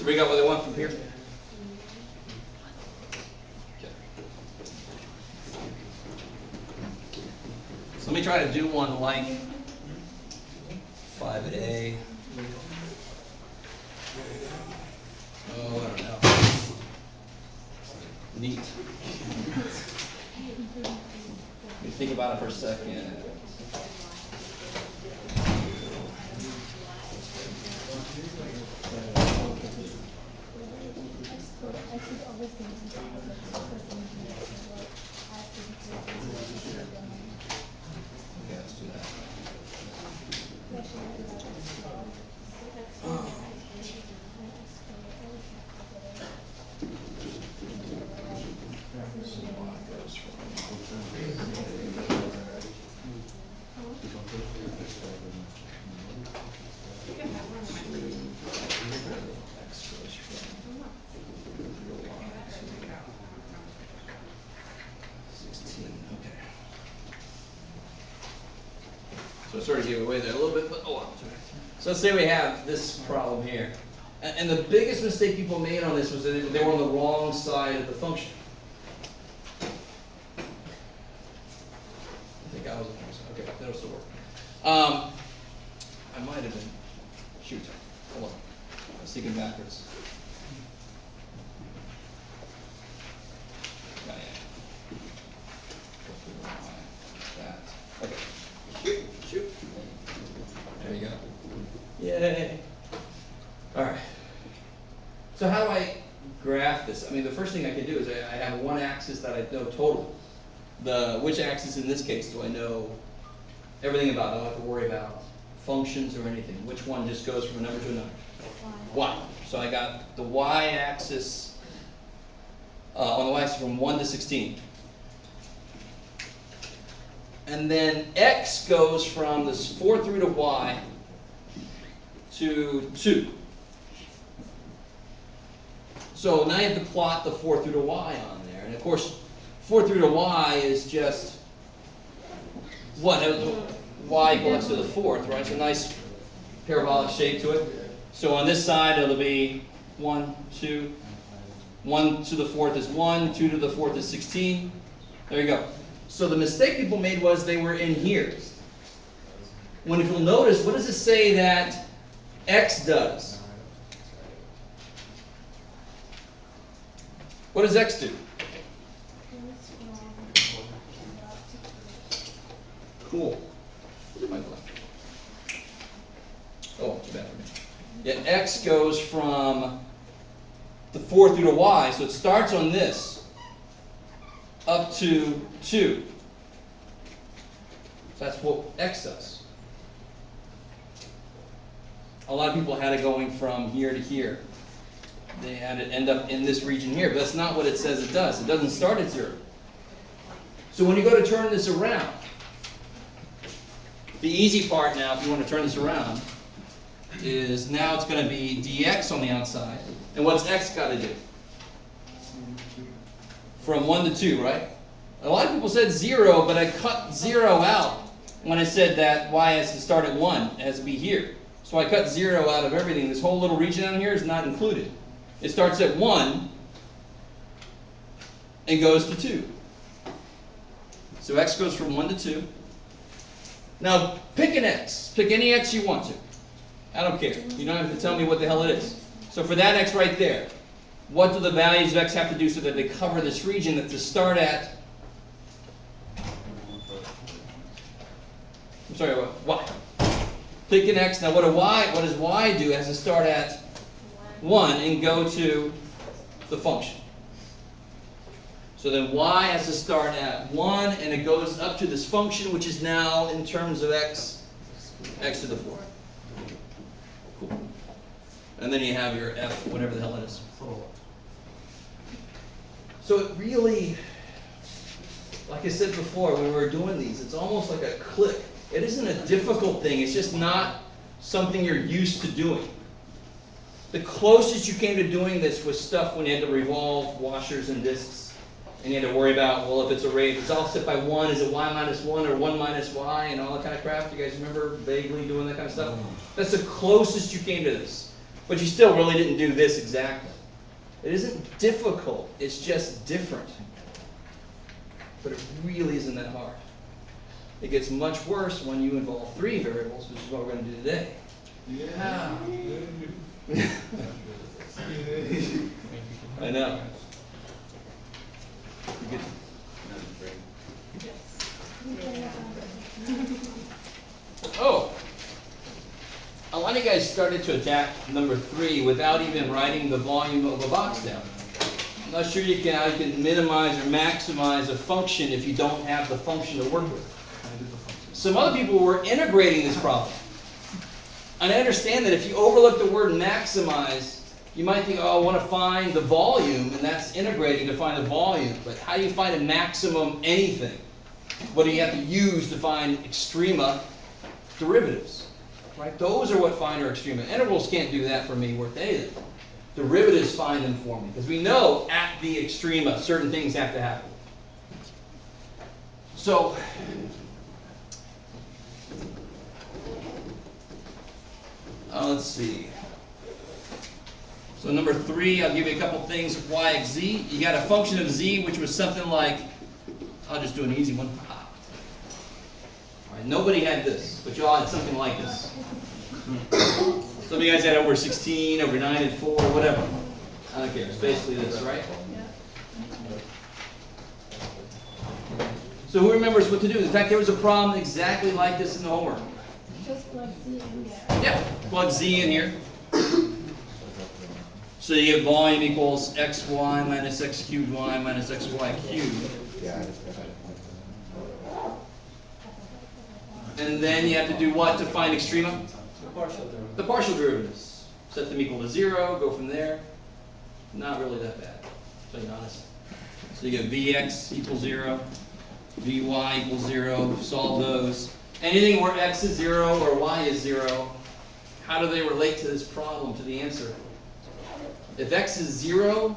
Everybody got what they want from here? Okay. So let me try to do one like 5 at A. Oh, I don't know. Neat. Let me think about it for a second. Okay, let's do that. So I sort of gave it away there a little bit, but oh well. So let's say we have this problem here. And the biggest mistake people made on this was that they were on the wrong side of the function. I think I was on the wrong side. Okay, that'll still work. I might have been. Shoot. Hold on. I was thinking backwards. That. Okay. Shoot. There you go. Yay. All right. So how do I graph this? I mean, the first thing I can do is I have one axis that I know totally. Which axis in this case do I know everything about? I don't have to worry about functions or anything. Which one just goes from a number to a number? Y. So I got the y-axis on the y-axis from 1 to 16. And then x goes from this 4 through to y to 2. So now you have to plot the 4 through to y on there. And of course, 4 through to y is just what? Y equals x to the 4th, right? It's a nice parabolic shape to it. So on this side, it'll be 1, 2. 1 to the 4th is 1. 2 to the 4th is 16. There you go. So the mistake people made was they were in here. When if you'll notice, what does it say that x does? What does x do? Cool. Oh, too bad for me. Yeah, x goes from the 4 through to y, so it starts on this up to 2. So that's what x does. A lot of people had it going from here to here. They had it end up in this region here, but that's not what it says it does. It doesn't start at 0. So when you go to turn this around, the easy part now, if you want to turn this around, is now it's going to be dx on the outside. And what's x got to do? From 1 to 2, right? A lot of people said 0, but I cut 0 out when I said that y has to start at 1. It has to be here. So I cut 0 out of everything. This whole little region down here is not included. It starts at 1 and goes to 2. So x goes from 1 to 2. Now pick an x. Pick any x you want to. I don't care. You don't have to tell me what the hell it is. So for that x right there, what do the values of x have to do so that they cover this region that to start at? I'm sorry, what? Y. Pick an x. Now what does y do? It has to start at 1 and go to the function. So then y has to start at 1 and it goes up to this function, which is now in terms of x to the 4th. Cool. And then you have your f, whatever the hell it is. So it really, like I said before, when we were doing these, it's almost like a click. It isn't a difficult thing. It's just not something you're used to doing. The closest you came to doing this was stuff when you had to revolve washers and discs. And you had to worry about, well, if it's a rate, if it's offset by 1, is it y minus 1 or 1 minus y and all that kind of crap? You guys remember vaguely doing that kind of stuff? That's the closest you came to this. But you still really didn't do this exactly. It isn't difficult, it's just different. But it really isn't that hard. It gets much worse when you involve 3 variables, which is what we're going to do today. Yeah. I know. You Oh, a lot of you guys started to attack number 3 without even writing the volume of a box down. I'm not sure you can minimize or maximize a function if you don't have the function to work with. Some other people were integrating this problem. And I understand that if you overlook the word maximize, you might think, oh, I want to find the volume, and that's integrating to find the volume. But how do you find a maximum anything? What do you have to use to find extrema derivatives? Right? Those are what find our extrema. Integrals can't do that for me worth anything. Derivatives find them for me. Because we know at the extrema, certain things have to happen. So, let's see. So number 3, I'll give you a couple things. Y equals z. You got a function of z, which was something like, I'll just do an easy one. All right, nobody had this, but you all had something like this. Some of you guys had over 16, over 9 and 4, whatever. I don't care. It's basically this, right? So who remembers what to do? In fact, there was a problem exactly like this in the homework. Just plug Z in there. Yeah, plug z in here. So you get volume equals xy minus x cubed y minus xy cubed. And then you have to do what to find extrema? The partial derivatives. Set them equal to 0, go from there. Not really that bad, to be honest. So you get vx equals 0, vy equals 0, solve those. Anything where x is 0 or y is 0, how do they relate to this problem, to the answer? If x is 0,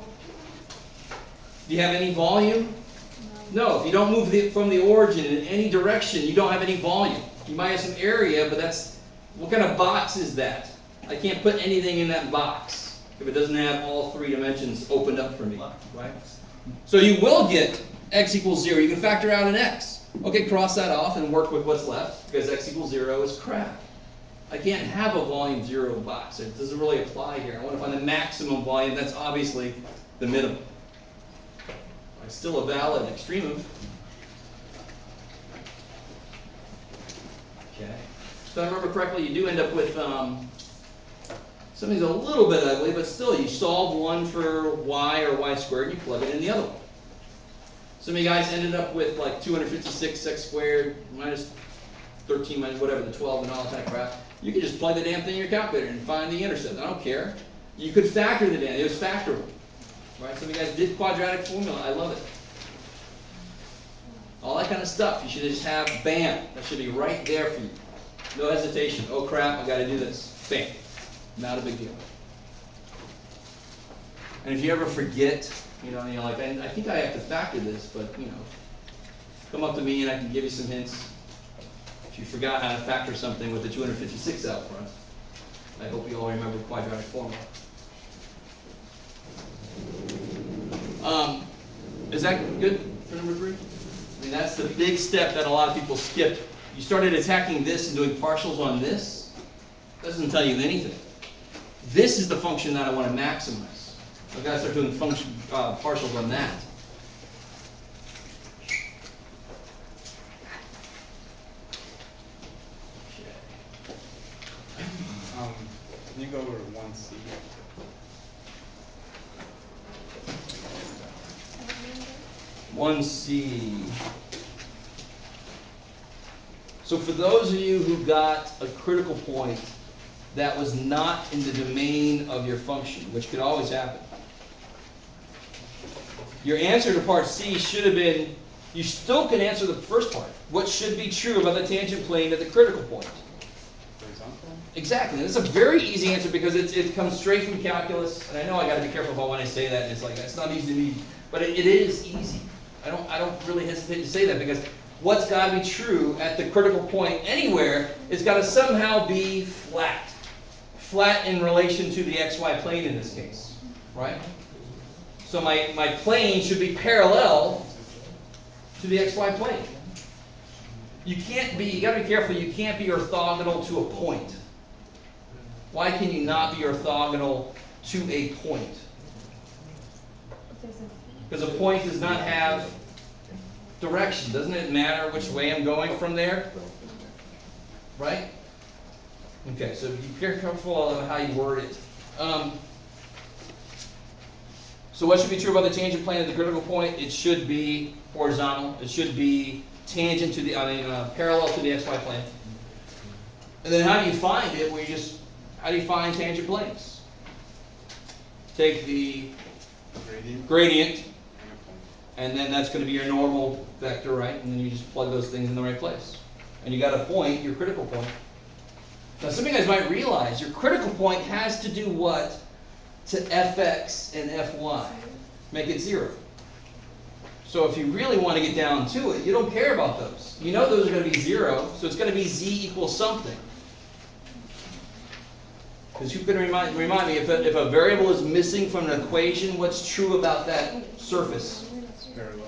do you have any volume? No, if you don't move from the origin in any direction, you don't have any volume. You might have some area, but that's, what kind of box is that? I can't put anything in that box if it doesn't have all 3 dimensions opened up for me, right? So you will get x equals 0. You can factor out an x. Okay, cross that off and work with what's left, because x equals 0 is crap. I can't have a volume 0 box. It doesn't really apply here. I want to find the maximum volume. That's obviously the minimum. It's still a valid extremum. Okay. So if I remember correctly, you do end up with something's a little bit ugly, but still, you solve one for y or y squared, and you plug it in the other one. Some of you guys ended up with like 256 x squared minus 13 minus whatever, the 12 and all that kind of crap. You can just plug the damn thing in your calculator and find the intercept. I don't care. You could factor the damn, it was factorable. Right? Some of you guys did quadratic formula. I love it. All that kind of stuff. You should just have, bam, that should be right there for you. No hesitation. Oh crap, I got to do this. Bam. Not a big deal. And if you ever forget, you're like, I think I have to factor this, but come up to me and I can give you some hints. If you forgot how to factor something with the 256 out front, I hope you all remember quadratic formula. Is that good for number 3? I mean, that's the big step that a lot of people skip. You started attacking this and doing partials on this. Doesn't tell you anything. This is the function that I want to maximize. I've got to start doing partials on that. Can you go over to 1C? What number? 1C. So for those of you who got a critical point that was not in the domain of your function, which could always happen, your answer to part C should have been, you still can answer the first part. What should be true about the tangent plane at the critical point? Exactly. And it's a very easy answer because it comes straight from calculus. And I know I got to be careful about when I say that. And it's like, it's not easy to me, but it is easy. I don't really hesitate to say that because what's got to be true at the critical point anywhere is got to somehow be flat. flat in relation to the xy plane in this case, right? So my plane should be parallel to the xy plane. You gotta be careful, you can't be orthogonal to a point. Why can you not be orthogonal to a point? Because a point does not have direction. Doesn't it matter which way I'm going from there? Right? Okay, so be careful of how you word it. So what should be true about the tangent plane at the critical point? It should be horizontal. It should be tangent to the, parallel to the xy plane. And then how do you find it? How do you find tangent planes? Take the gradient, and then that's going to be your normal vector, right? And then you just plug those things in the right place. And you got a point, your critical point. Now some of you guys might realize your critical point has to do what to fx and fy? Make it 0. So if you really want to get down to it, you don't care about those. You know those are going to be 0, so it's going to be z equals something. Because you can remind me, if a variable is missing from an equation, what's true about that surface? Parallel.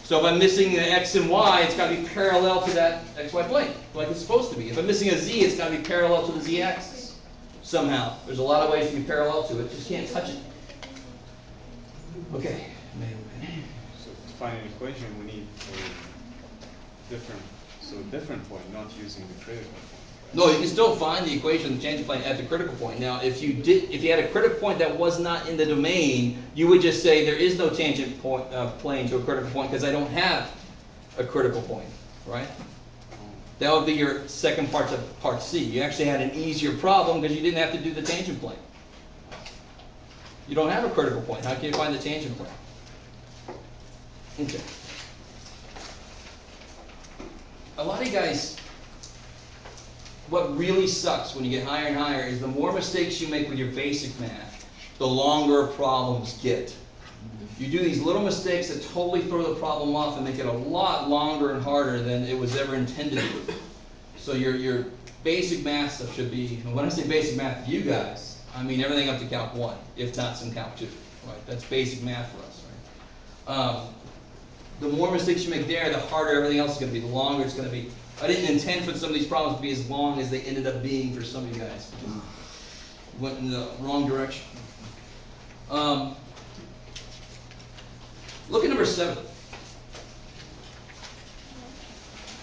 So if I'm missing the x and y, it's got to be parallel to that xy plane, like it's supposed to be. If I'm missing a z, it's got to be parallel to the z-axis somehow. There's a lot of ways to be parallel to it, just can't touch it. Okay. So to find an equation, we need a different point, not using the critical point. No, you can still find the equation of the tangent plane at the critical point. Now, if you had a critical point that was not in the domain, you would just say there is no tangent point, plane to a critical point because I don't have a critical point, right? That would be your second part of part C. You actually had an easier problem because you didn't have to do the tangent plane. You don't have a critical point. How can you find the tangent plane? Okay. A lot of you guys, what really sucks when you get higher and higher is the more mistakes you make with your basic math, the longer problems get. You do these little mistakes that totally throw the problem off and make it a lot longer and harder than it was ever intended to. So your basic math stuff should be, and when I say basic math to you guys, I mean everything up to Calc 1, if not some Calc 2. Right? That's basic math for us. Right? The more mistakes you make there, the harder everything else is going to be, the longer it's going to be. I didn't intend for some of these problems to be as long as they ended up being for some of you guys. Went in the wrong direction. Look at number 7.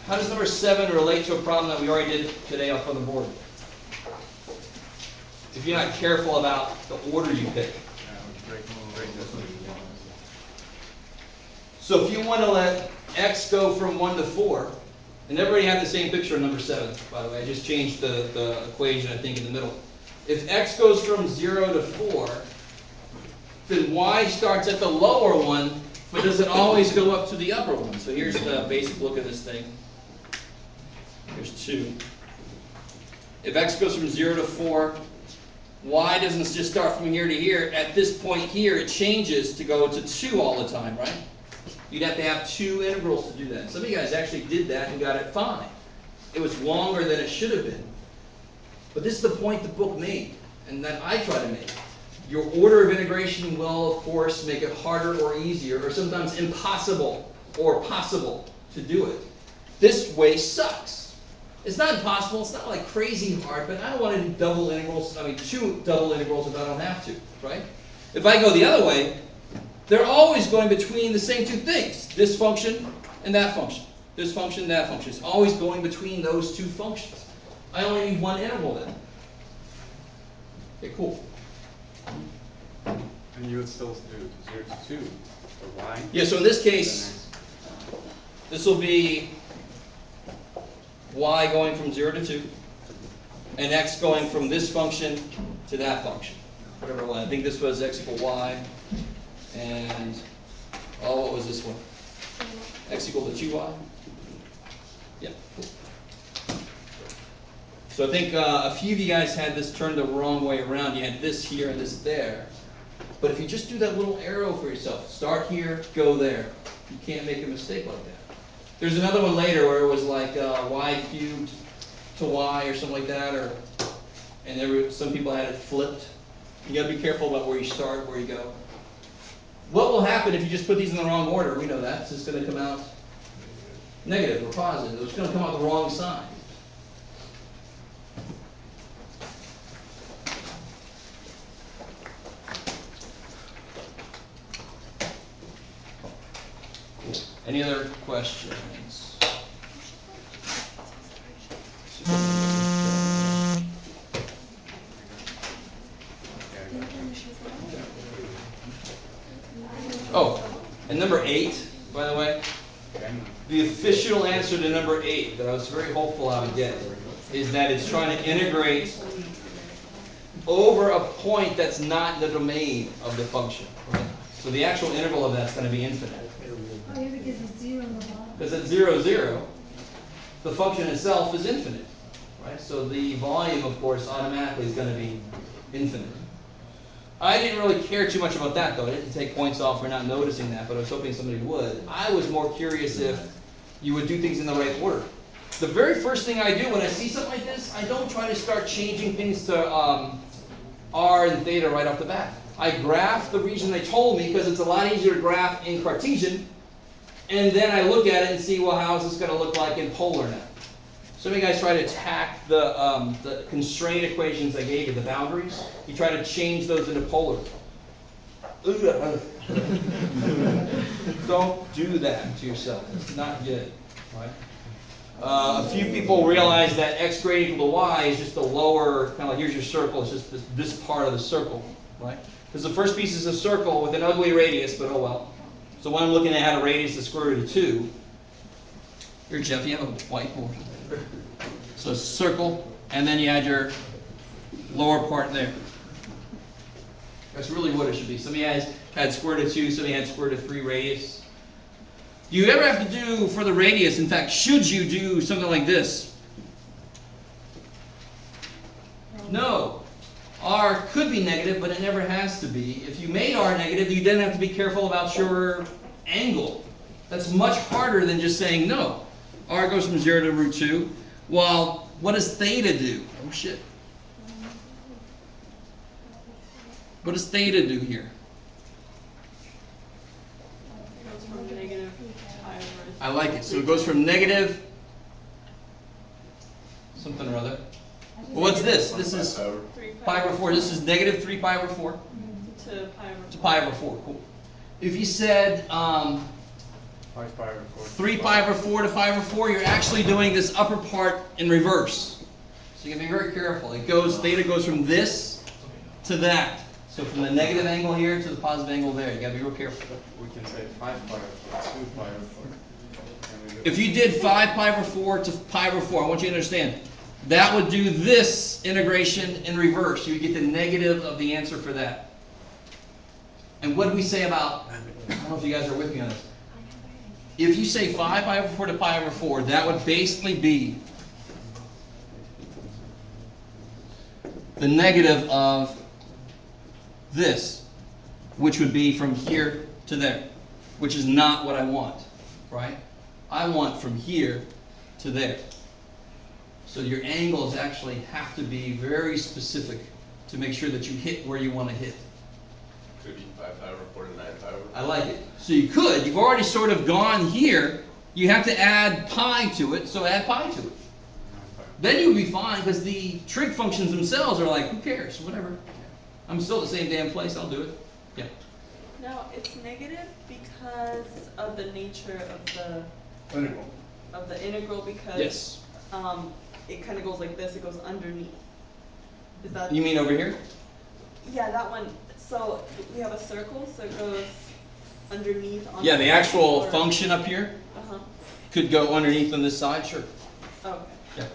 How does number 7 relate to a problem that we already did today up on the board? If you're not careful about the order you pick. So if you want to let x go from 1 to 4, and everybody had the same picture of number 7, by the way. I just changed the equation, I think, in the middle. If x goes from 0 to 4, then y starts at the lower one, but does it always go up to the upper one? So here's the basic look of this thing. Here's 2. If x goes from 0 to 4, y doesn't just start from here to here. At this point here, it changes to go to 2 all the time, right? You'd have to have 2 integrals to do that. Some of you guys actually did that and got it fine. It was longer than it should have been. But this is the point the book made, and that I try to make. Your order of integration will, of course, make it harder or easier, or sometimes impossible or possible to do it. This way sucks. It's not impossible, it's not like crazy hard, but I don't want to do double integrals, 2 double integrals if I don't have to, right? If I go the other way, they're always going between the same 2 things. This function and that function. This function and that function. It's always going between those 2 functions. I only need 1 integral then. Okay, cool. And you would still do 0 to 2 for y? Yeah, so in this case, this will be y going from 0 to 2, and x going from this function to that function. Whatever one. I think this was x equal y. And, what was this one? X equal to 2y? Yeah, cool. So I think a few of you guys had this turned the wrong way around. You had this here and this there. But if you just do that little arrow for yourself, start here, go there. You can't make a mistake like that. There's another one later where it was like y cubed to y or something like that, or and some people had it flipped. You got to be careful about where you start, where you go. What will happen if you just put these in the wrong order? We know that. It's just going to come out negative or positive. It's going to come out the wrong side. Any other questions? Oh, and number 8, by the way, the official answer to number 8 that I was very hopeful I would get is that it's trying to integrate over a point that's not the domain of the function. Right? So the actual interval of that's going to be infinite. Oh, yeah, because it's 0 on the bottom. Because at 0, 0, the function itself is infinite. Right? So the volume, of course, automatically is going to be infinite. I didn't really care too much about that, though. I didn't take points off for not noticing that, but I was hoping somebody would. I was more curious if you would do things in the right order. The very first thing I do when I see something like this, I don't try to start changing things to r and theta right off the bat. I graph the region they told me because it's a lot easier to graph in Cartesian, and then I look at it and see, well, how is this going to look like in polar now? Some of you guys try to attack the constraint equations I gave you, the boundaries. You try to change those into polar. Don't do that to yourself. It's not good. Right? A few people realize that x greater equal to y is just the lower, kind of like here's your circle, it's just this part of the circle. Right? Because the first piece is a circle with an ugly radius, but oh well. So when I'm looking at how a radius is square root of 2, here, Jeff, you have a whiteboard. So circle, and then you add your lower part there. That's really what it should be. Some of you guys had square root of 2, some of you had square root of 3 radius. Do you ever have to do for the radius, in fact, should you do something like this? No. R could be negative, but it never has to be. If you made R negative, you then have to be careful about your angle. That's much harder than just saying no. R goes from 0 to root 2. Well, what does theta do? Oh, shit. What does theta do here? It goes from negative to pi over. I like it. So it goes from negative something or other. Well, what's this? This is pi over 4. This is negative 3 pi over 4. To pi over 4. To pi over 4. Cool. If you said 3 pi over 4 to pi over 4, you're actually doing this upper part in reverse. So you can be very careful. It goes, theta goes from this to that. So from the negative angle here to the positive angle there. You got to be real careful. We can say 5 pi over 4, 2 pi over 4. If you did 5 pi over 4 to pi over 4, I want you to understand, that would do this integration in reverse. You would get the negative of the answer for that. And what do we say about, I don't know if you guys are with me on this. If you say 5 pi over 4 to pi over 4, that would basically be the negative of this, which would be from here to there, which is not what I want, right? I want from here to there. So your angles actually have to be very specific to make sure that you hit where you want to hit. Could be 5 pi over 4 to 9 pi over 4. I like it. So you could. You've already sort of gone here. You have to add pi to it, so add pi to it. Then you would be fine, because the trig functions themselves are like, who cares? Whatever. I'm still at the same damn place. I'll do it. Yeah. No, it's negative because of the nature of the integral because Yes. it kind of goes like this. It goes underneath. Is that? You mean over here? Yeah, that one. So we have a circle, so it goes underneath. On Yeah, the actual or, function up here Uh-huh. could go underneath on this side. Sure. Okay. Yeah.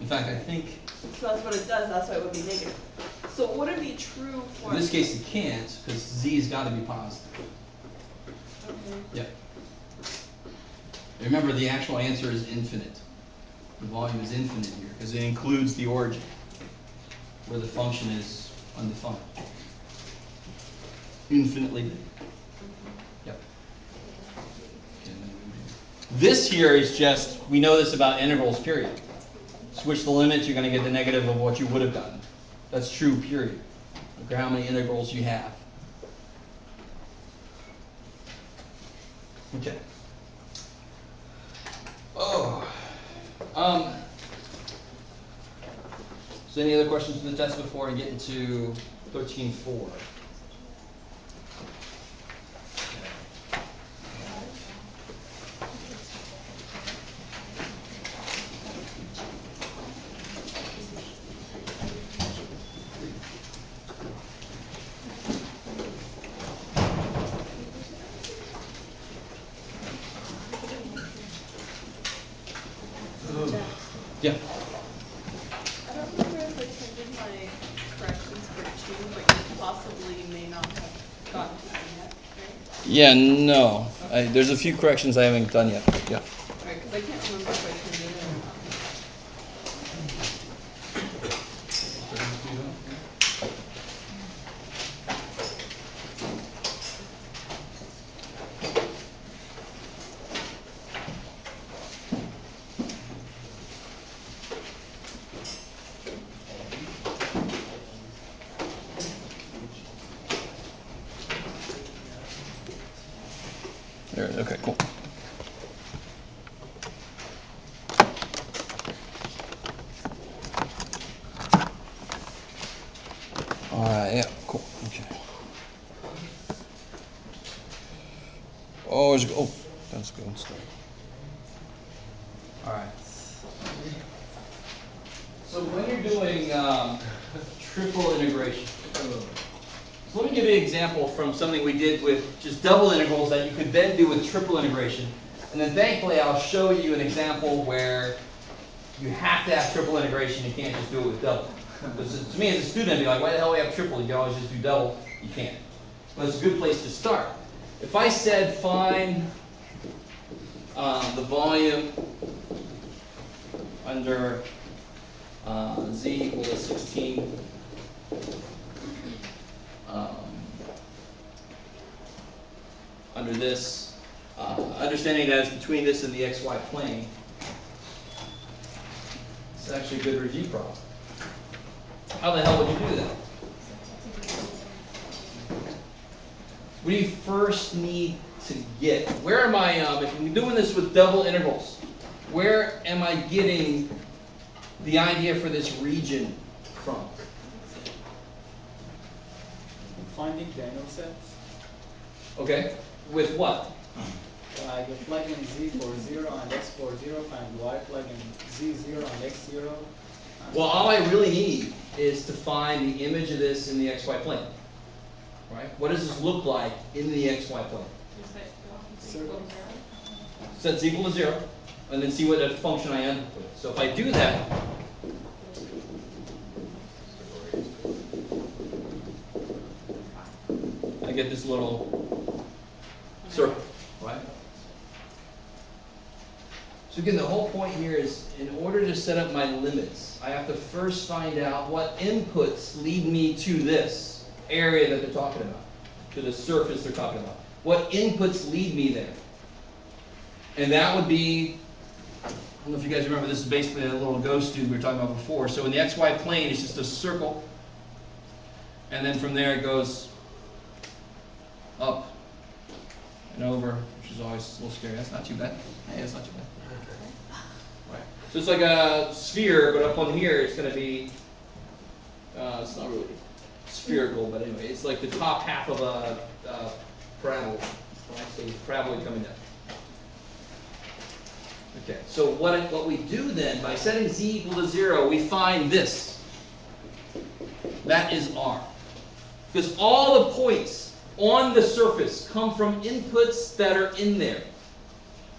In fact, I think So that's what it does. That's why it would be negative. So would it be true for? in this case it can't, because z has got to be positive. Okay. Yeah. Remember, the actual answer is infinite. The volume is infinite here, because it includes the origin, where the function is undefined. Infinitely big. Yep. This here is just, we know this about integrals, period. switch the limits, you're going to get the negative of what you would have gotten. That's true, period. Look at how many integrals you have. Okay. Oh. So any other questions for the test before I get into 13.4? Yeah. I don't remember if I turned in my corrections for 2, but you possibly may not have gotten to them yet, right? Yeah, no. There's a few corrections I haven't done yet. Yeah. Alright, because I can't remember if I turned in it or not. There it is. Okay, cool. All right, yeah, cool. Okay. Oh, that's good stuff. All right. So when you're doing triple integration, so let me give you an example from something we did with just double integrals that you could then do with triple integration. And then thankfully I'll show you an example where you have to have triple integration, you can't just do it with double. Because to me as a student, I'd be like, why the hell do we have triple? You can always just do double. You can't. But it's a good place to start. If I said find the volume under z equal to 16 under this, understanding that it's between this and the xy plane, it's actually a good review problem. How the hell would you do that? What do you first need to get? Where am I, if I'm doing this with double integrals, where am I getting the idea for this region from? Finding the intercepts. Okay, with what? You plug in z for 0 and x for 0, and y plug in z 0 and x 0. Well, all I really need is to find the image of this in the xy plane. Right? What does this look like in the xy plane? You said it's equal to 0? Set it's equal to 0, and then see what function I end up with. So if I do that, I get this little circle, right? So again, the whole point here is, in order to set up my limits, I have to first find out what inputs lead me to this area that they're talking about, to the surface they're talking about. What inputs lead me there? And that would be, I don't know if you guys remember, this is basically a little ghost tube we were talking about before. So in the xy plane, it's just a circle, and then from there it goes up and over, which is always a little scary. That's not too bad. Hey, that's not too bad. Right. So it's like a sphere, but up on here it's going to be, it's not really spherical, but anyway, it's like the top half of a parabola. Right? So it's parabola coming down. Okay, so what we do then, by setting z equal to 0, we find this. That is R. Because all the points on the surface come from inputs that are in there.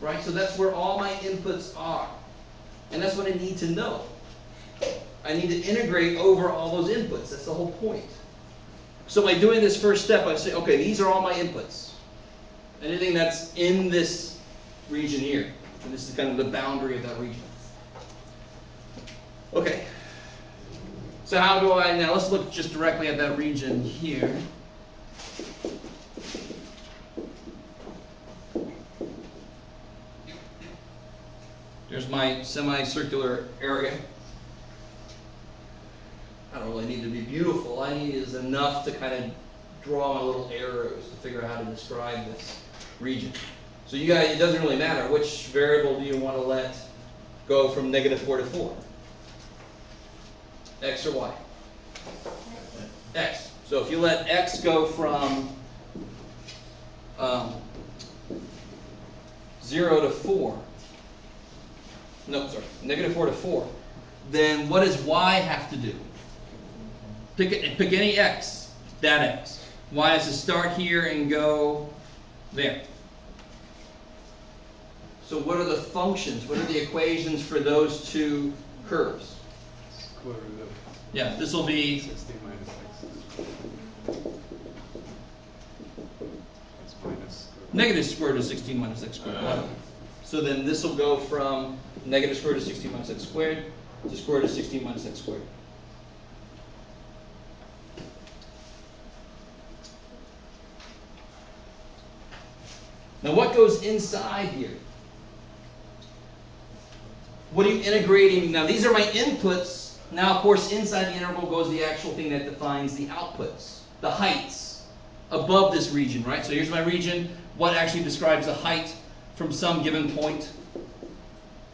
Right? So that's where all my inputs are. And that's what I need to know. I need to integrate over all those inputs. That's the whole point. So by doing this first step, I say, okay, these are all my inputs. Anything that's in this region here. And this is kind of the boundary of that region. Okay. So how do I, now let's look just directly at that region here. There's my semicircular area. I don't really need to be beautiful. All I need is enough to kind of draw my little arrows to figure out how to describe this region. So you guys, it doesn't really matter. Which variable do you want to let go from -4 to 4? X or Y? X. So if you let X go from 0 to 4, no, sorry, -4 to 4, then what does Y have to do? Pick any X, that X. Y has to start here and go there. So what are the functions? What are the equations for those two curves? Square root of Yeah, this will be 16 minus x. That's minus -square root of 16 minus x squared. So then this will go from -square root of 16 minus x squared to square root of 16 minus x squared. Now what goes inside here? What are you integrating? Now these are my inputs. Now of course inside the integral goes the actual thing that defines the outputs, the heights above this region, right? So here's my region. What actually describes the height from some given point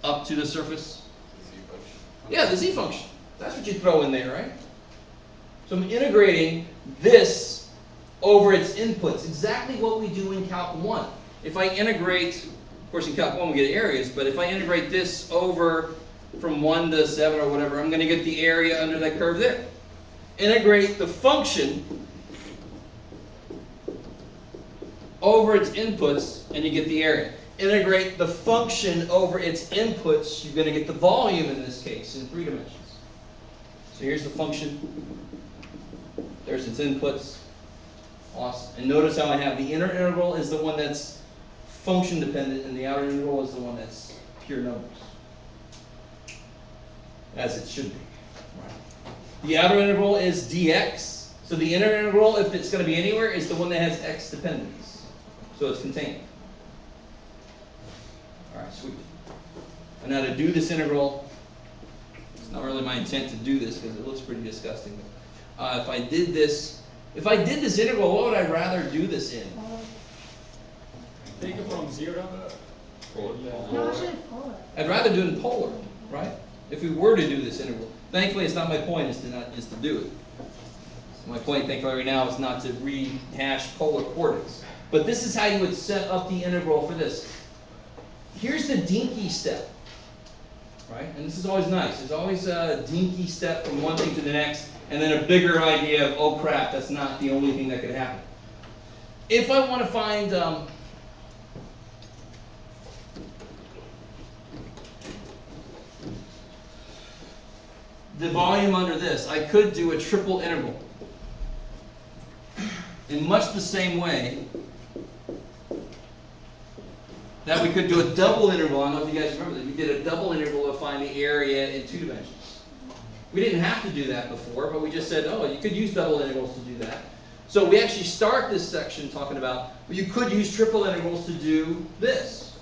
up to the surface? Z function. Yeah, the z function. That's what you throw in there, right? So I'm integrating this over its inputs. Exactly what we do in Calc 1. If I integrate, of course in Calc 1 we get areas, but if I integrate this over from 1 to 7 or whatever, I'm going to get the area under that curve there. Integrate the function over its inputs and you get the area. Integrate the function over its inputs, you're going to get the volume in this case in 3 dimensions. So here's the function. There's its inputs. Awesome. And notice how I have the inner integral is the one that's function dependent and the outer integral is the one that's pure numbers. As it should be. Right. The outer integral is dx. So the inner integral, if it's going to be anywhere, is the one that has x dependence. So it's contained. Alright, sweet. And now to do this integral, it's not really my intent to do this because it looks pretty disgusting. If I did this integral, what would I rather do this in? Take it from 0. No, actually polar. I'd rather do it in polar, right? If we were to do this integral. Thankfully, it's not my point is to do it. So my point, thankfully, right now is not to rehash polar coordinates. But this is how you would set up the integral for this. Here's the dinky step, right? And this is always nice. There's always a dinky step from one thing to the next, and then a bigger idea of, oh crap, that's not the only thing that could happen. If I want to find the volume under this, I could do a triple integral. In much the same way that we could do a double integral. I don't know if you guys remember that. We did a double integral to find the area in 2 dimensions. We didn't have to do that before, but we just said, oh, you could use double integrals to do that. So we actually start this section talking about, well, you could use triple integrals to do this.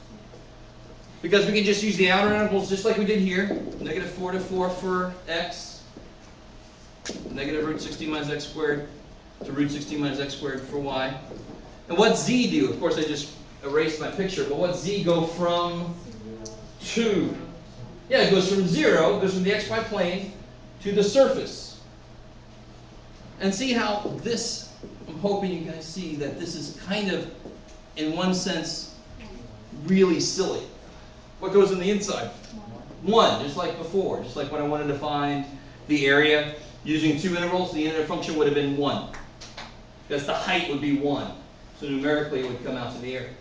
Because we can just use the outer integrals just like we did here. -4 to 4 for x. -√16 minus x squared to √16 minus x squared for y. And what's z do? Of course, I just erased my picture, but what's z go from to? Yeah, it goes from 0, it goes from the xy plane to the surface. And see how this, I'm hoping you guys see that this is kind of, in one sense, really silly. What goes in the inside? 1, just like before. Just like when I wanted to find the area using 2 integrals, the inner function would have been 1. Because the height would be 1. So numerically it would come out to the area.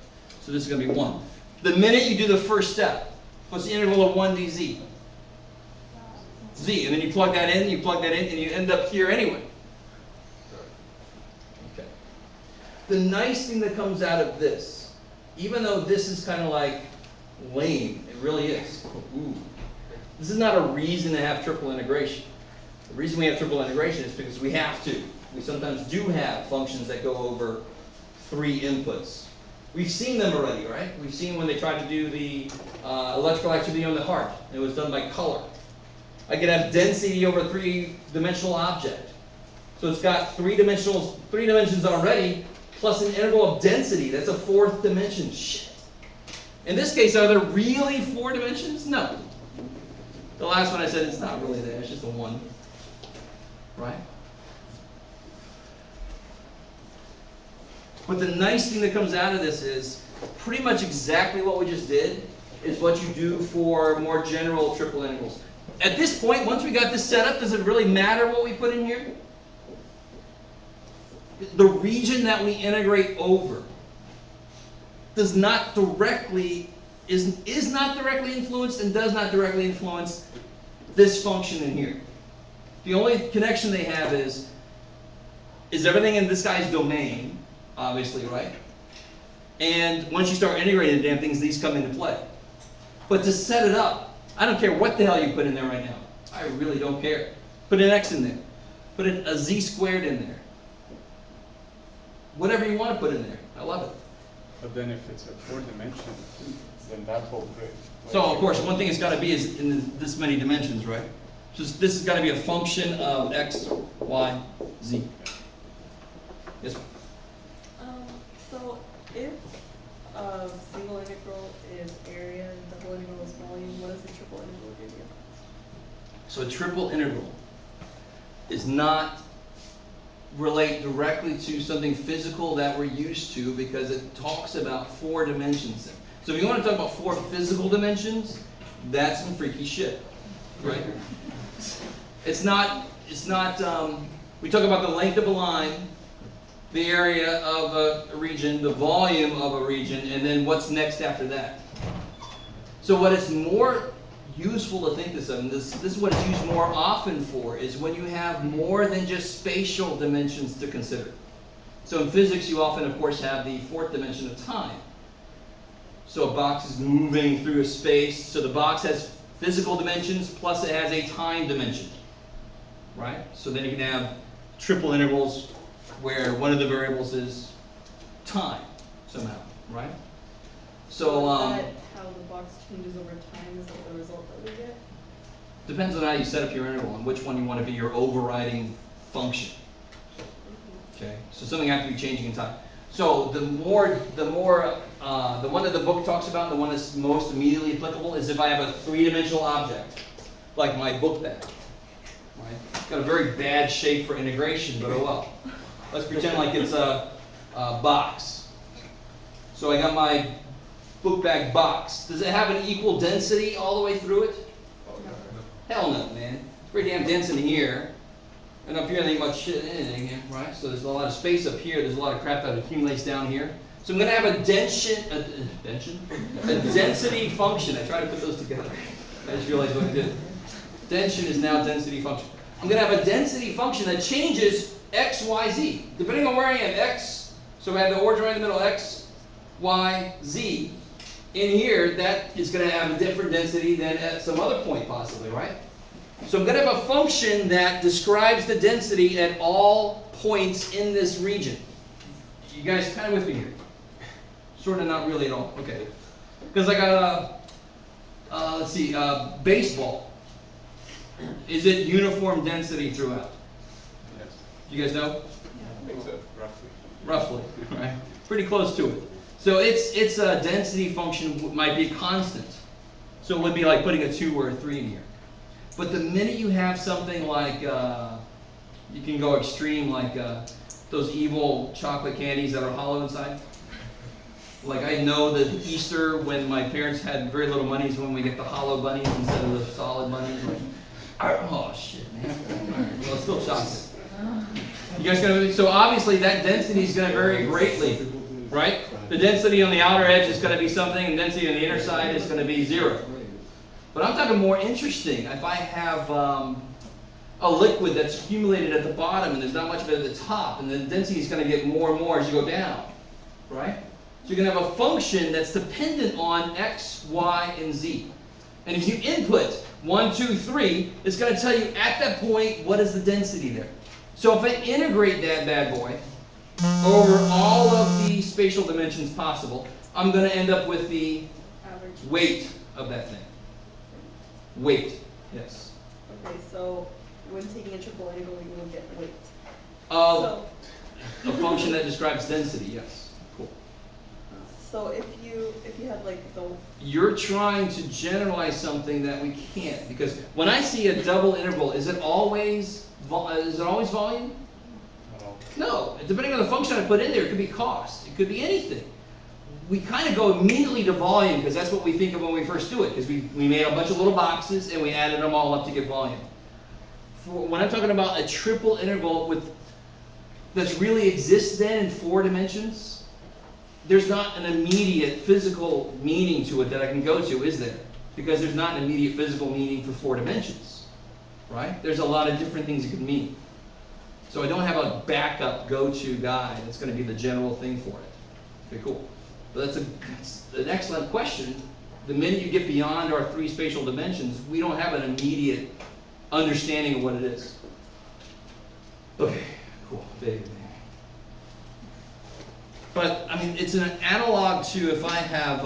So this is going to be 1. The minute you do the first step, what's the integral of 1 dz? Z. And then you plug that in, and you end up here anyway. Okay. The nice thing that comes out of this, even though this is kind of like lame, it really is. Ooh. This is not a reason to have triple integration. The reason we have triple integration is because we have to. We sometimes do have functions that go over 3 inputs. We've seen them already, right? We've seen when they tried to do the electrical activity on the heart. It was done by color. I could have density over a three-dimensional object. So it's got three dimensions already, plus an integral of density. That's a fourth dimension. Shit. In this case, are there really 4 dimensions? No. The last one I said, it's not really there, it's just a 1. Right? But the nice thing that comes out of this is pretty much exactly what we just did is what you do for more general triple integrals. At this point, once we got this set up, does it really matter what we put in here? The region that we integrate over does not directly, is not directly influenced and does not directly influence this function in here. The only connection they have is everything in this guy's domain, obviously, right? And once you start integrating the damn things, these come into play. But to set it up, I don't care what the hell you put in there right now. I really don't care. Put an x in there. Put a z squared in there. Whatever you want to put in there. I love it. But then if it's a 4 dimension, then that whole grid. So of course, one thing it's got to be is in this many dimensions, right? Just this has got to be a function of x, y, z. Yes. So if a single integral is area and double integral is volume, what does the triple integral give you? So a triple integral is not relate directly to something physical that we're used to because it talks about 4 dimensions. So if you want to talk about 4 physical dimensions, that's some freaky shit, right? It's not, we talk about the length of a line, the area of a region, the volume of a region, and then what's next after that. So what is more useful to think this of, and this is what it's used more often for, is when you have more than just spatial dimensions to consider. So in physics, you often, of course, have the 4th dimension of time. So a box is moving through a space, so the box has physical dimensions, plus it has a time dimension, right? So then you can have triple integrals where one of the variables is time, somehow, right? So, is that how the box changes over time? Is that the result that we get? depends on how you set up your integral and which one you want to be your overriding function. Okay, so something has to be changing in time. So the one that the book talks about, the one that's most immediately applicable, is if I have a 3-dimensional object, like my book bag. Right? It's got a very bad shape for integration, but oh well. Let's pretend like it's a box. So I got my book bag box. Does it have an equal density all the way through it? Hell no, man. It's pretty damn dense in here. And up here, there ain't much shit in anything here, right? So there's a lot of space up here. There's a lot of crap that accumulates down here. So I'm going to have a density function. I tried to put those together. I just realized what I did. Dension is now density function. I'm going to have a density function that changes x, y, z. Depending on where I am, x, so I have the origin right in the middle, x, y, z. In here, that is going to have a different density than at some other point possibly, right? So I'm going to have a function that describes the density at all points in this region. You guys kind of with me here? Sort of, not really at all. Okay. Because I got let's see, baseball. Is it uniform density throughout? Yes. Do you guys know? I think so. Roughly. Roughly, right? Pretty close to it. So its a density function might be constant. So it would be like putting a 2 or a 3 in here. But the minute you have something like, you can go extreme, like those evil chocolate candies that are hollow inside. Like I know that Easter, when my parents had very little money, is when we get the hollow bunnies instead of the solid bunnies. Like, oh shit, man. Well, it's still chocolate. You guys gonna? So obviously that density is going to vary greatly, right? The density on the outer edge is going to be something, and density on the inner side is going to be 0. But I'm talking more interesting. If I have a liquid that's accumulated at the bottom and there's not much of it at the top, and the density is going to get more and more as you go down, right? So you're going to have a function that's dependent on x, y, and z. And if you input 1, 2, 3, it's going to tell you at that point what is the density there. So if I integrate that bad boy over all of the spatial dimensions possible, I'm going to end up with the Average. weight of that thing. Weight, yes. Okay. Okay, so when taking a triple integral, you will get weight. Of a function that describes density, yes. Cool. So if you had like the You're trying to generalize something that we can't, because when I see a double interval, is it always volume? No. Depending on the function I put in there, it could be cost. It could be anything. We kind of go immediately to volume because that's what we think of when we first do it, because we made a bunch of little boxes and we added them all up to get volume. When I'm talking about a triple integral that really exists then in 4 dimensions, there's not an immediate physical meaning to it that I can go to, is there? Because there's not an immediate physical meaning for 4 dimensions, right? There's a lot of different things it could mean. So I don't have a backup go-to guide that's going to be the general thing for it. Okay, cool. But that's an excellent question. The minute you get beyond our 3 spatial dimensions, we don't have an immediate understanding of what it is. Okay, cool. Big. But, I mean, it's an analog to if I have,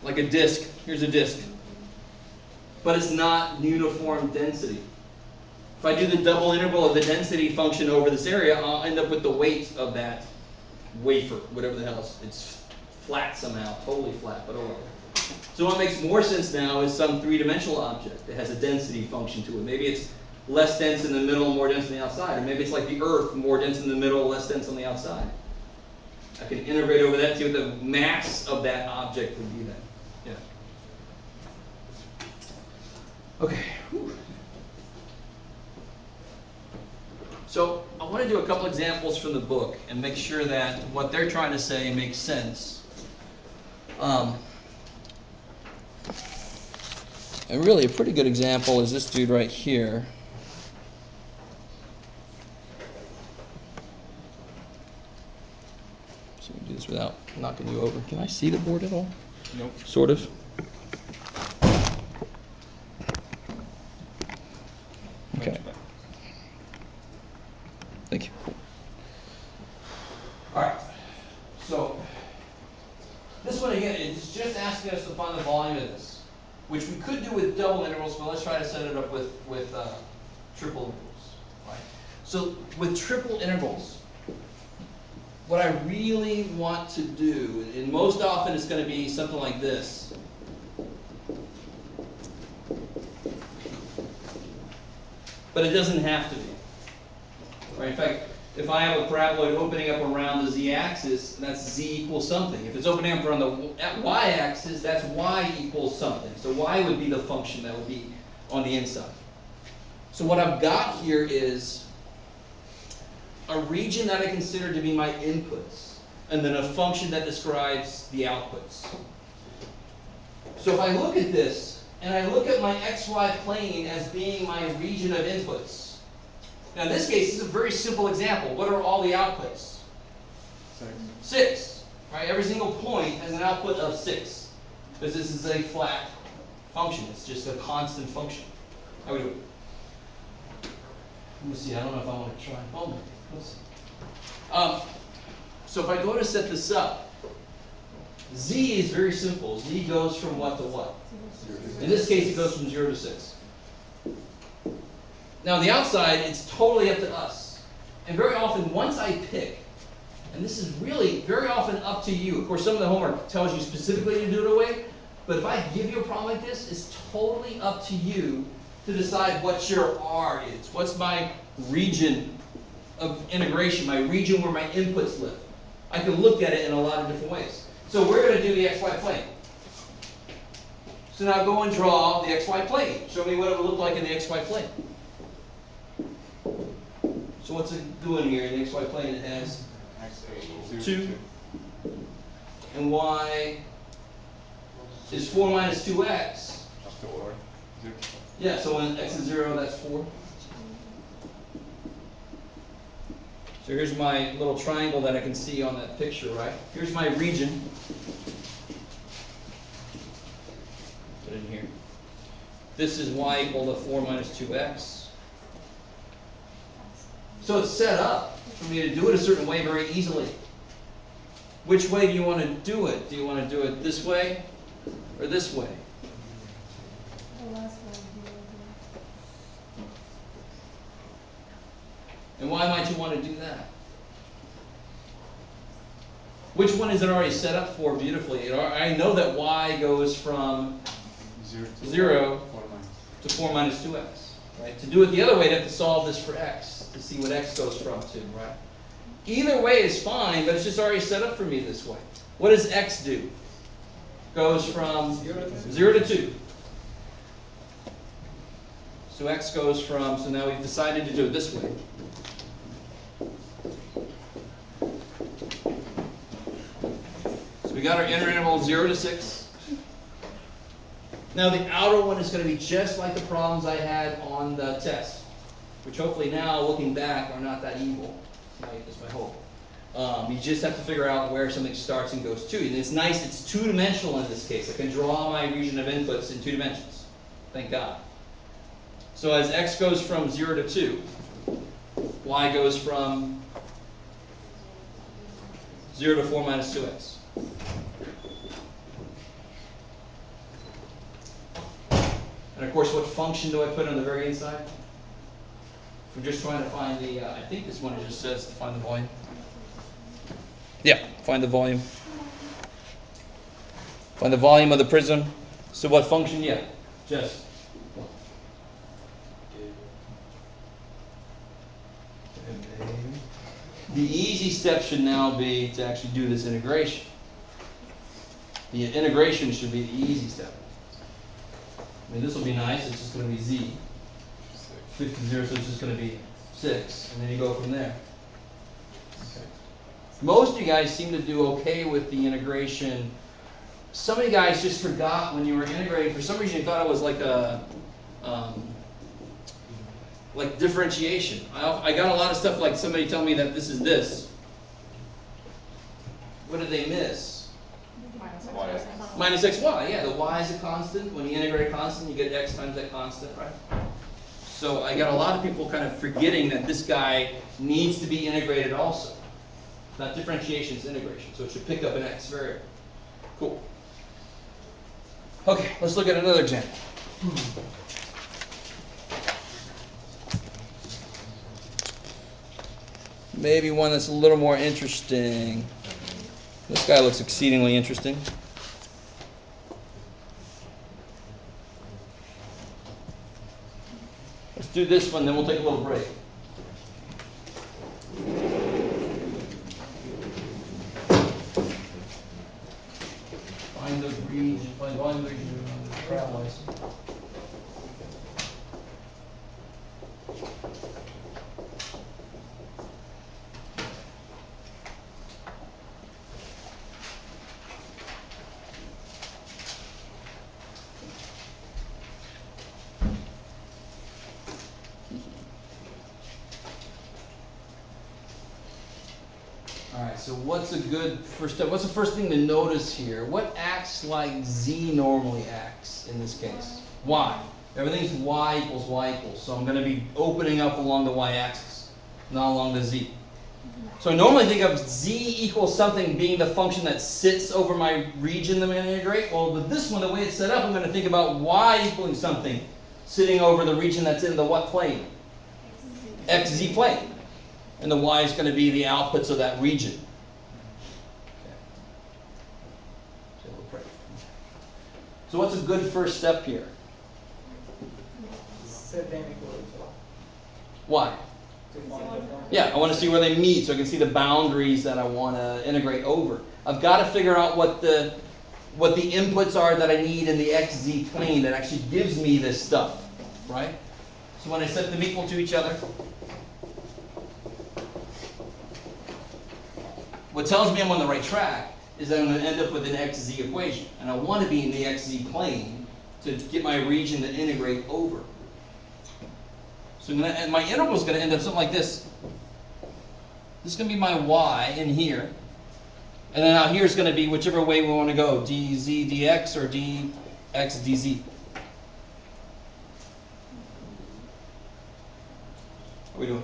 like a disk. Here's a disk. But it's not uniform density. If I do the double integral of the density function over this area, I'll end up with the weight of that wafer, whatever the hell it's flat somehow, totally flat, but oh well. So what makes more sense now is some 3-dimensional object that has a density function to it. Maybe it's less dense in the middle, more dense on the outside. Or maybe it's like the Earth, more dense in the middle, less dense on the outside. I can integrate over that to see what the mass of that object would be then. Yeah. Okay. Whew. So I want to do a couple examples from the book and make sure that what they're trying to say makes sense. And really a pretty good example is this dude right here. So we can do this without knocking you over. Can I see the board at all? Nope. Sort of. Okay. Thank you. All right. So this one again is just asking us to find the volume of this, which we could do with double integrals, but let's try to set it up with triple integrals. Right? So with triple integrals, what I really want to do, and most often it's going to be something like this. But it doesn't have to be. Right? In fact, if I have a paraboloid opening up around the z-axis, that's z equals something. If it's opening up around the y-axis, that's y equals something. So y would be the function that would be on the inside. So what I've got here is a region that I consider to be my inputs, and then a function that describes the outputs. So if I look at this, and I look at my xy plane as being my region of inputs. Now in this case, this is a very simple example. What are all the outputs? 6. Right? Every single point has an output of 6. Because this is a flat function. It's just a constant function. How we do it? Let me see. I don't know if I want to try. Oh, let's see. So if I go to set this up, z is very simple. Z goes from what to what? In this case, it goes from 0 to 6. Now on the outside, it's totally up to us. And very often, once I pick, and this is really very often up to you. Of course, some of the homework tells you specifically to do it away. But if I give you a problem like this, it's totally up to you to decide what your R is. What's my region of integration, my region where my inputs live. I can look at it in a lot of different ways. So we're going to do the xy plane. So now go and draw the xy plane. Show me what it would look like in the xy plane. So what's it doing here in the xy plane? It has 2. And y is 4 minus 2x. Yeah, so when x is 0, that's 4. So here's my little triangle that I can see on that picture, right? Here's my region. Put it in here. This is y equal to 4 minus 2x. So it's set up for me to do it a certain way very easily. Which way do you want to do it? Do you want to do it this way or this way? less than 0, 0. And why might you want to do that? Which one is it already set up for beautifully? I know that y goes from 0 to 4 minus 2x. Right? To do it the other way, you'd have to solve this for x, to see what x goes from to, right? Either way is fine, but it's just already set up for me this way. What does x do? Goes from 0 to 2. So x goes from, so now we've decided to do it this way. So we got our inner interval 0 to 6. Now the outer one is going to be just like the problems I had on the test, which hopefully now, looking back, are not that evil. That's my hope. You just have to figure out where something starts and goes to. And it's nice, it's two-dimensional in this case. I can draw my region of inputs in 2 dimensions. Thank God. So as x goes from 0 to 2, y goes from 0 to 4 minus 2x. And of course, what function do I put on the very inside? We're just trying to find the, I think this one just says to find the volume. Yeah, find the volume. Find the volume of the prism. So what function? Yeah, just. The easy step should now be to actually do this integration. The integration should be the easy step. I mean, this will be nice. It's just going to be z. 50 0, so it's just going to be 6. And then you go from there. Okay. Most of you guys seem to do okay with the integration. Some of you guys just forgot when you were integrating. For some reason, you thought it was like a like differentiation. I got a lot of stuff like somebody tell me that this is this. What did they miss? Minus xy. Yeah, the y is a constant. When you integrate a constant, you get x times that constant, right? So I got a lot of people kind of forgetting that this guy needs to be integrated also. Not differentiation, it's integration. So it should pick up an x variable. Cool. Okay, let's look at another example. Maybe one that's a little more interesting. This guy looks exceedingly interesting. Let's do this one, then we'll take a little break. Find the region, find volume region travelers. Alright, so what's a good first step? What's the first thing to notice here? What acts like z normally acts in this case? Y. Everything's y equals y equals. So I'm going to be opening up along the y-axis, not along the z. So I normally think of z equals something being the function that sits over my region that I'm going to integrate. Well, with this one, the way it's set up, I'm going to think about y equaling something sitting over the region that's in the what plane? XZ plane. And the y is going to be the outputs of that region. Okay. So what's a good first step here? Set them equal to each other. Why? To find the point. Yeah, I want to see where they meet so I can see the boundaries that I want to integrate over. I've got to figure out what the inputs are that I need in the XZ plane that actually gives me this stuff, right? So when I set them equal to each other, what tells me I'm on the right track is that I'm going to end up with an XZ equation. And I want to be in the XZ plane to get my region to integrate over. So my integral is going to end up something like this. This is going to be my y in here. And then out here is going to be whichever way we want to go, dz dx or dx dz. What are we doing?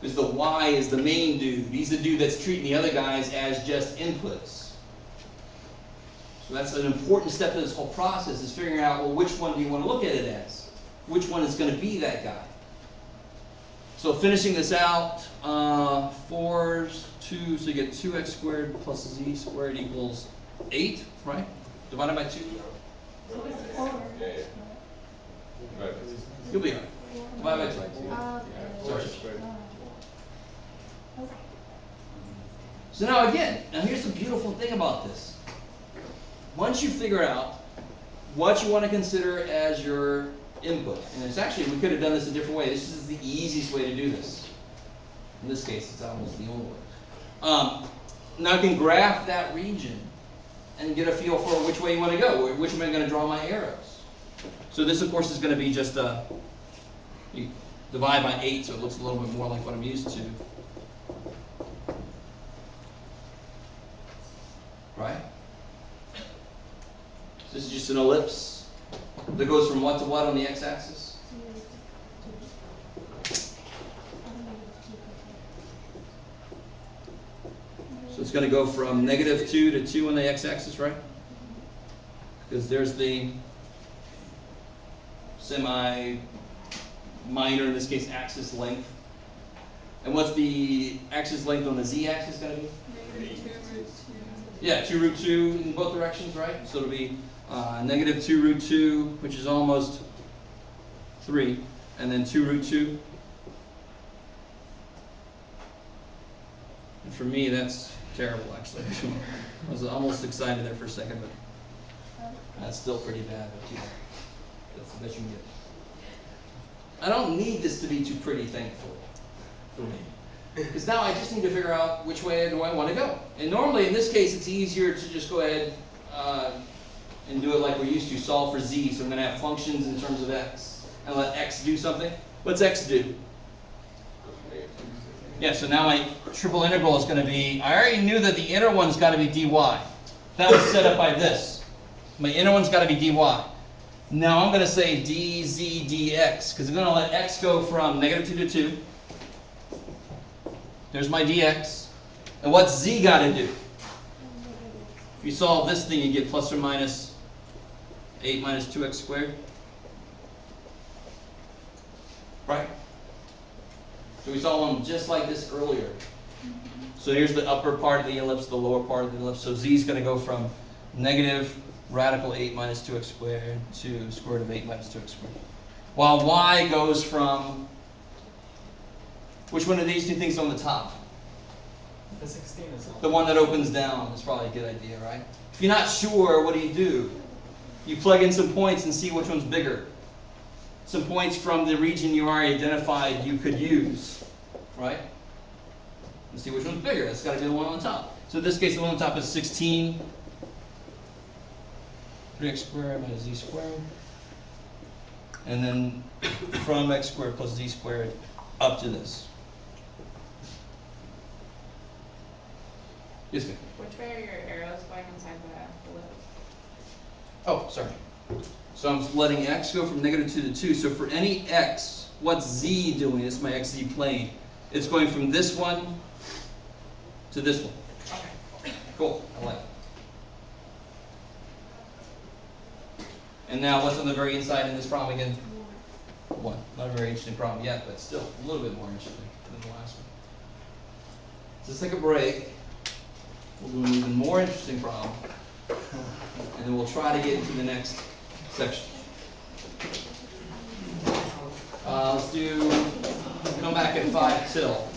Because the y is the main dude. He's the dude that's treating the other guys as just inputs. So that's an important step of this whole process, is figuring out, well, which one do you want to look at it as? Which one is going to be that guy? So finishing this out, 4's 2, so you get 2x squared plus z squared equals 8, right? Divided by 2. So it's 4. Yeah, yeah. Right. You'll be all right. Divided by 2. Four squared. Okay. So now again, now here's the beautiful thing about this. Once you figure out what you want to consider as your input, and it's actually, we could have done this a different way. This is the easiest way to do this. In this case, it's almost the only way. Now I can graph that region and get a feel for which way you want to go. Which way am I going to draw my arrows? So this, of course, is going to be just you divide by 8, so it looks a little bit more like what I'm used to. Right? This is just an ellipse that goes from what to what on the x-axis? So it's going to go from -2 to 2 on the x-axis, right? Because there's the semi-minor, in this case, axis length. And what's the axis length on the z-axis going to be? -2√2. Yeah, 2 root 2 in both directions, right? So it'll be -2 root 2, which is almost 3, and then 2 root 2. And for me, that's terrible, actually. I was almost excited there for a second, but that's still pretty bad. But yeah, that's the best you can get. I don't need this to be too pretty, thankfully, for me. Because now I just need to figure out which way do I want to go. And normally, in this case, it's easier to just go ahead and do it like we're used to, solve for z. So I'm going to have functions in terms of x, and let x do something. What's x do? Yeah, so now my triple integral is going to be, I already knew that the inner one's got to be dy. That was set up by this. My inner one's got to be dy. Now I'm going to say dz dx, because I'm going to let x go from -2 to 2. There's my dx. And what's z got to do? If you solve this thing, you get plus or minus 8 minus 2x squared. Right? So we saw one just like this earlier. So here's the upper part of the ellipse, the lower part of the ellipse. So z is going to go from negative radical 8 minus 2x squared to square root of 8 minus 2x squared. While y goes from, which one of these two things on the top? The 16 is on. The one that opens down is probably a good idea, right? If you're not sure, what do? You plug in some points and see which one's bigger. Some points from the region you already identified you could use, right? And see which one's bigger. That's got to be the one on the top. So in this case, the one on the top is 16. 3x squared minus z squared. And then from x squared plus z squared up to this. Yes, ma'am. Which way are your arrows going inside the ellipse? Oh, sorry. So I'm letting x go from -2 to 2. So for any x, what's z doing? It's my xz plane. It's going from this one to this one. Okay. Cool. I like it. And now what's on the very inside in this problem again? 1. Not a very interesting problem yet, but still a little bit more interesting than the last one. So let's take a break. We'll do an even more interesting problem. And then we'll try to get into the next section. Let's come back at 5 till.